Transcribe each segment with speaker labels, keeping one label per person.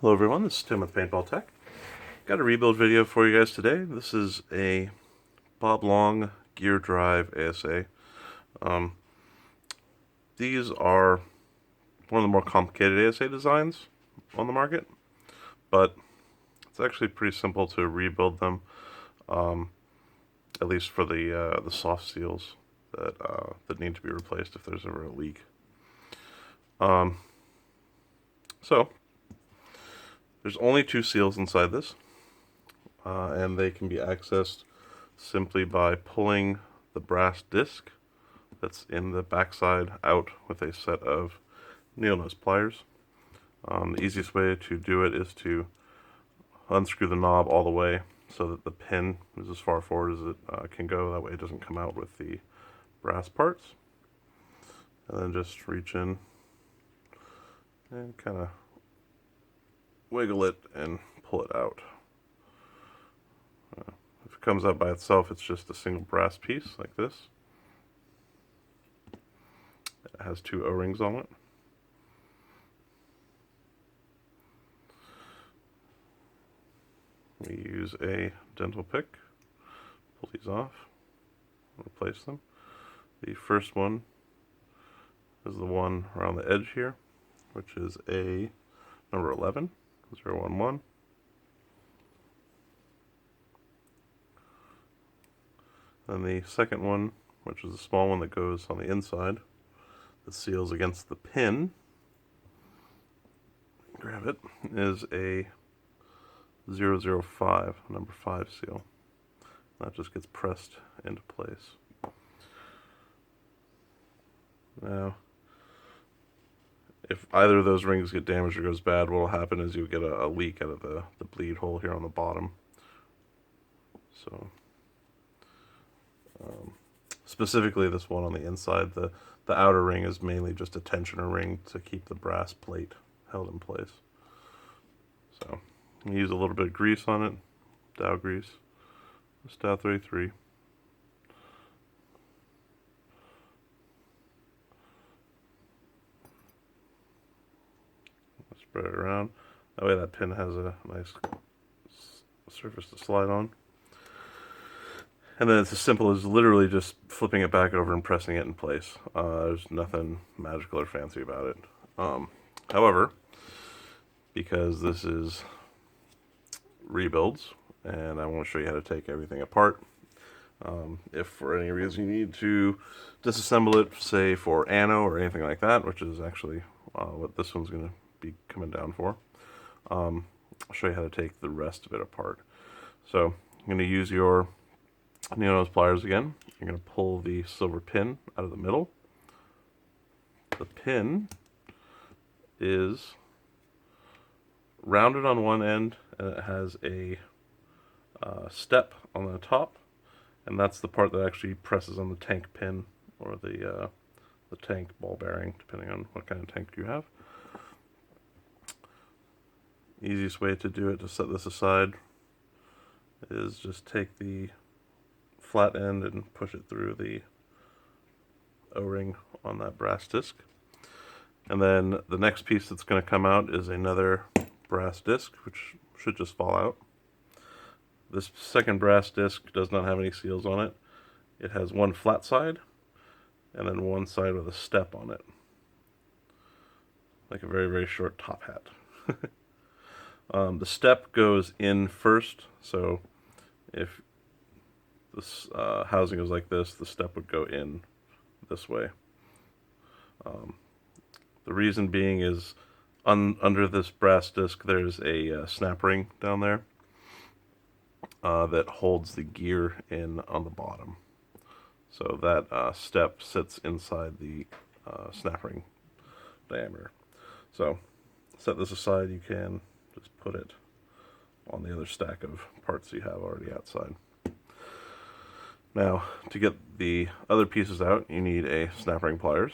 Speaker 1: Hello everyone, this is Tim with Paintball Tek. Got a rebuild video for you guys today. This is a Long Gear Drive ASA. These are one of the more complicated ASA designs on the market, but it's actually pretty simple to rebuild them, at least for the soft seals that need to be replaced if there's ever a leak. So there's only two seals inside this, and they can be accessed simply by pulling the brass disc that's in the backside out with a set of needle nose pliers. The easiest way to do it is to unscrew the knob all the way so that the pin is as far forward as it can go. That way it doesn't come out with the brass parts. And then just reach in and kind of wiggle it and pull it out. If it comes out by itself, it's just a single brass piece like this. It has two O-rings on it. We use a dental pick, pull these off, replace them. The first one is the one around the edge here, which is a number 11, 011. And the second one, which is the small one that goes on the inside, that seals against the pin, grab it, is a 005, number 5 seal. That just gets pressed into place. Now, if either of those rings get damaged or goes bad, what will happen is you'll get a leak out of the bleed hole here on the bottom. So, specifically this one on the inside, the outer ring is mainly just a tensioner ring to keep the brass plate held in place. So, use a little bit of grease on it, Dow grease, just Dow 33. Spread it around. That way that pin has a nice surface to slide on. And then it's as simple as literally just flipping it back over and pressing it in place. There's nothing magical or fancy about it. However, because this is rebuilds, and I want to show you how to take everything apart. If for any reason you need to disassemble it, say for ano or anything like that, which is actually what this one's going to be coming down for, I'll show you how to take the rest of it apart. So I'm going to use your needle nose pliers again. You're going to pull the silver pin out of the middle. The pin is rounded on one end, and it has a step on the top, and that's the part that actually presses on the tank pin or the tank ball bearing, depending on what kind of tank you have. Easiest way to do it, to set this aside, is just take the flat end and push it through the O-ring on that brass disc. And then the next piece that's going to come out is another brass disc, which should just fall out. This second brass disc does not have any seals on it. It has one flat side and then one side with a step on it, like a very, very short top hat. The step goes in first, so if this housing is like this, the step would go in this way. The reason being is under this brass disc there's a snap ring down there that holds the gear in on the bottom. So that step sits inside the snap ring diameter. So set this aside. You can just put it on the other stack of parts you have already outside. Now, to get the other pieces out, you need a snap ring pliers.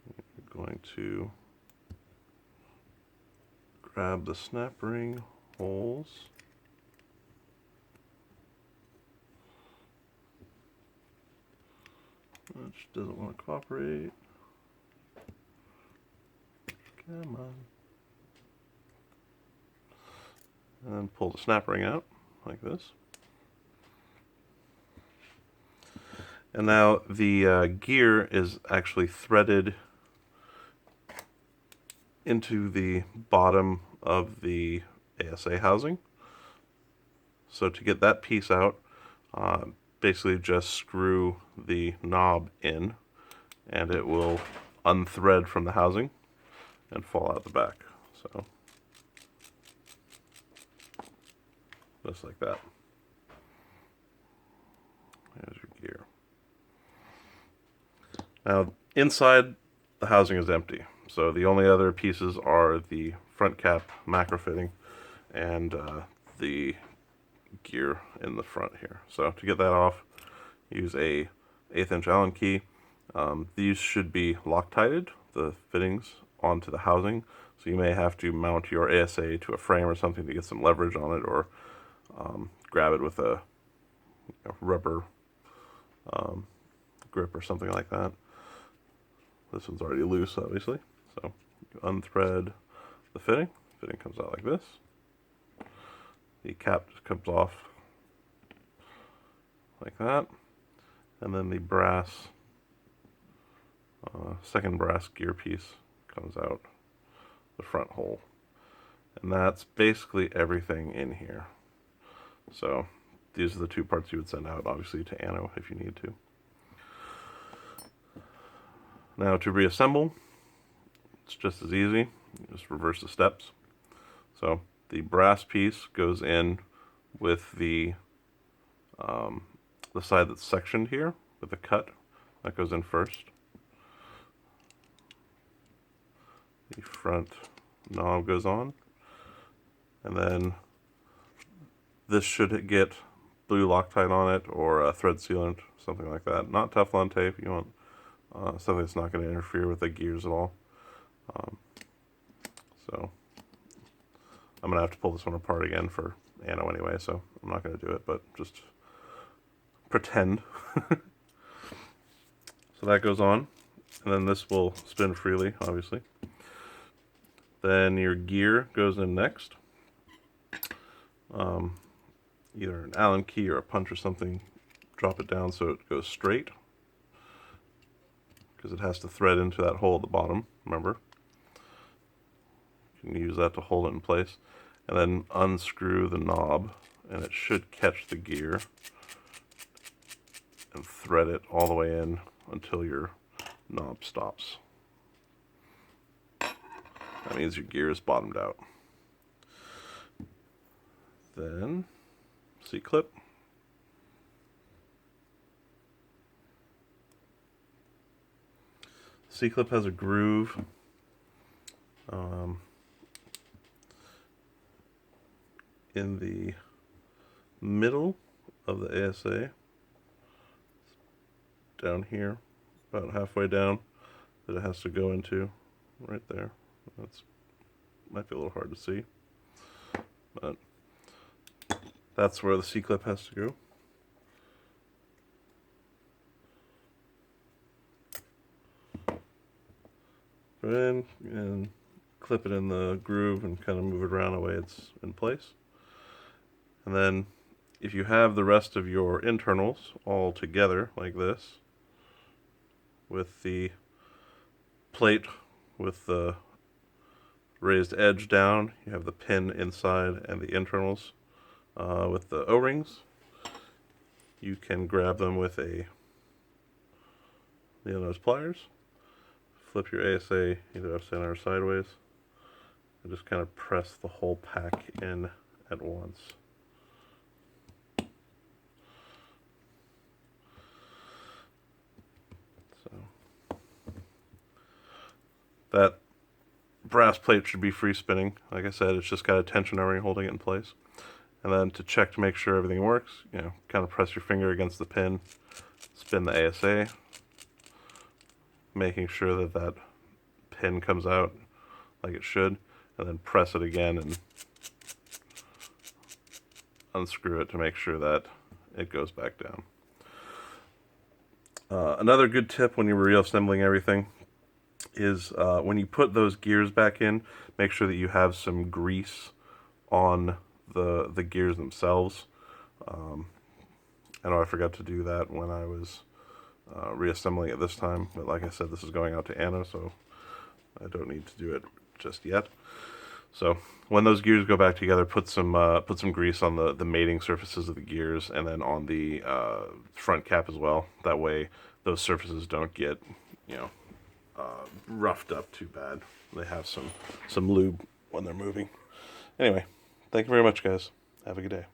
Speaker 1: You're going to grab the snap ring holes, which doesn't want to cooperate. Come on. And pull the snap ring out like this. And now the gear is actually threaded into the bottom of the ASA housing. So to get that piece out, basically just screw the knob in and it will unthread from the housing and fall out the back. So just like that. There's your gear. Now inside the housing is empty. So the only other pieces are the front cap macro fitting and the gear in the front here. So to get that off, use a 1/8 inch Allen key. These should be Loctited, the fittings, onto the housing. So you may have to mount your ASA to a frame or something to get some leverage on it, or grab it with a rubber grip or something like that. This one's already loose, obviously. So you unthread the fitting. The fitting comes out like this. The cap just comes off like that. And then the brass, second brass gear piece comes out the front hole. And that's basically everything in here. So these are the two parts you would send out, obviously, to Ano if you need to. Now to reassemble, it's just as easy. You just reverse the steps. So the brass piece goes in with the side that's sectioned here with a cut. That goes in first. The front knob goes on. And then this should get blue Loctite on it, or a thread sealant, something like that. Not Teflon tape. You want something that's not going to interfere with the gears at all. So I'm going to have to pull this one apart again for Ano anyway, so I'm not going to do it, but just pretend. So that goes on, and then this will spin freely, obviously. Then your gear goes in next. Either an Allen key or a punch or something, drop it down so it goes straight, because it has to thread into that hole at the bottom, remember? You can use that to hold it in place. And then unscrew the knob, and it should catch the gear, and thread it all the way in until your knob stops. That means your gear is bottomed out. Then C-clip. C-clip has a groove in the middle of the ASA, down here, about halfway down, that it has to go into, right there. That's might be a little hard to see, but that's where the C-clip has to go. Put it in and clip it in the groove and kind of move it around the way it's in place. And then if you have the rest of your internals all together like this, with the plate with the raised edge down, you have the pin inside and the internals with the O-rings, you can grab them with a needle nose pliers, flip your ASA either upside down or sideways, and just kind of press the whole pack in at once. So that brass plate should be free spinning. Like I said, it's just got a tension O-ring holding it in place. And then to check to make sure everything works, kind of press your finger against the pin, spin the ASA, making sure that that pin comes out like it should, and then press it again and unscrew it to make sure that it goes back down. Another good tip when you're reassembling everything, is when you put those gears back in, make sure that you have some grease on the gears themselves. I know I forgot to do that when I was reassembling it this time, but like I said, this is going out to Anna, so I don't need to do it just yet. So when those gears go back together, put some grease on the mating surfaces of the gears, and then on the front cap as well. That way, those surfaces don't get, you know, roughed up too bad. They have some lube when they're moving. Anyway, thank you very much, guys. Have a good day.